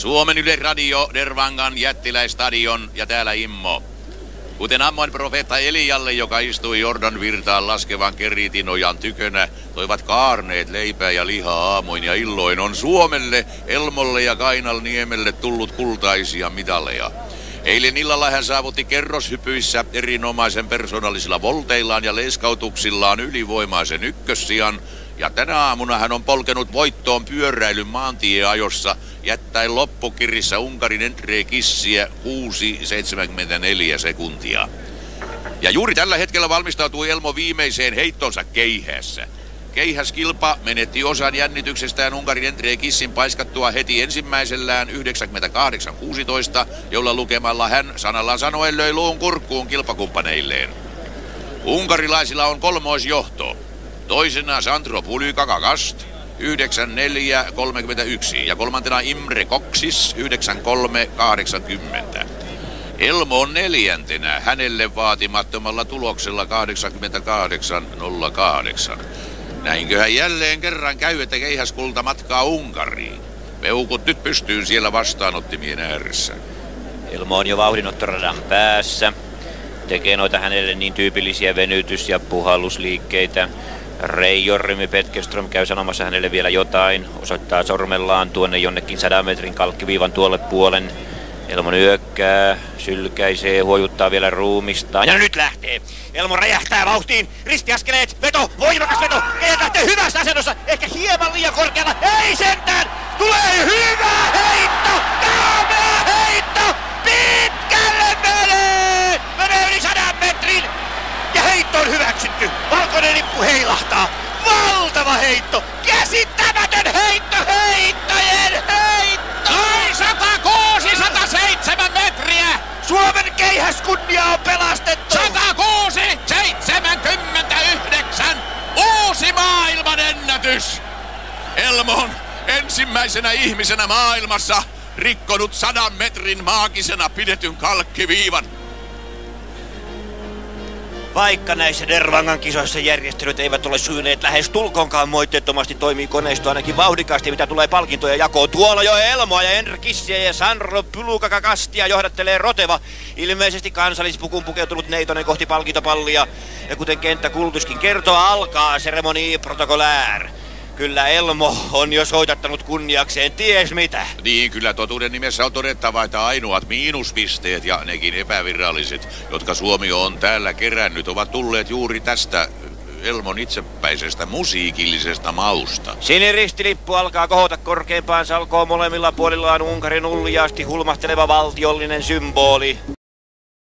Suomen Yle Radio, Dervangan jättiläistadion ja täällä Immo. Kuten ammoin profeetta Elialle, joka istui Jordan virtaan laskevan Keritinojan tykönä, toivat kaarneet leipää ja lihaa aamuin ja illoin, on Suomelle, Elmolle ja Kainalniemelle tullut kultaisia mitaleja. Eilen illalla hän saavutti kerroshypyissä erinomaisen persoonallisilla volteillaan ja leiskautuksillaan ylivoimaisen ykkössijan. Ja tänä aamuna hän on polkenut voittoon pyöräilyn maantieajossa, jättäen loppukirissä Unkarin Endre Kissiä 6,74 sekuntia. Ja juuri tällä hetkellä valmistautui Elmo viimeiseen heittonsa keihässä. Keihäskilpa menetti osan jännityksestään Unkarin Endre Kissin paiskattua heti ensimmäisellään 98-16, jolla lukemalla hän sanallaan sanoen löi luun kurkkuun kilpakumppaneilleen. Unkarilaisilla on kolmoisjohto. Toisena Sandro Pulyka-Kakast 9,4,31 ja kolmantena Imre Koksis 9,3,80. Elmo on neljäntenä hänelle vaatimattomalla tuloksella 88,08. Näinköhän jälleen kerran käy, että keihäskulta matkaa Unkariin. Peukut nyt pystyyn siellä vastaanottimien ääressä. Elmo on jo vauhdinottoradan päässä. Tekee noita hänelle niin tyypillisiä venytys- ja puhallusliikkeitä. Reijo Petkerström käy sanomassa hänelle vielä jotain. Osoittaa sormellaan tuonne jonnekin 100 metrin kalkkiviivan tuolle puolen. Elmo nyökkää, sylkäisee, huojuttaa vielä ruumistaan. Ja nyt lähtee! Elmo räjähtää vauhtiin. Ristiaskeleet, veto, voimakas veto. Keihät lähtee hyvässä asennossa. Ehkä hieman liian korkealla. Ei sentään! Tulee hyvä heitto! Kaamea heitto! Pitkälle menee! Menee yli 100 metrin! Ja heitto on hyväksytty. Valkoinen lippu heilahtaa. Valtava heitto. Käsittämätön heitto. Heittojen heitto. Noin 106-107 metriä. Suomen keihäskunnia on pelastettu. 106-79. Uusi maailmanennätys. Elmo on ensimmäisenä ihmisenä maailmassa rikkonut 100 metrin maagisena pidetyn kalkkiviivan. Vaikka näissä Dervangan kisoissa järjestelyt eivät ole sujuneet lähes tulkoonkaan moitteettomasti, toimii koneisto ainakin vauhdikkaasti, mitä tulee palkintoja jakoon. Tuolla jo Elmoa ja Endre Kissiä ja Sandro Pulyka-Kakastia johdattelee Roteva. Ilmeisesti kansallispukun pukeutunut neitonen kohti palkintopallia. Ja kuten kenttäkulutuskin kertoo, alkaa seremonia protokolaire. Kyllä Elmo on jo soitattanut kunniakseen ties mitä. Niin, kyllä totuuden nimessä on todettava, että ainoat miinuspisteet ja nekin epäviralliset, jotka Suomi on täällä kerännyt, ovat tulleet juuri tästä Elmon itsepäisestä musiikillisesta mausta. Siniristilippu alkaa kohota korkeimpaan salkoon molemmilla puolillaan Unkarin uljaasti hulmasteleva valtiollinen symboli.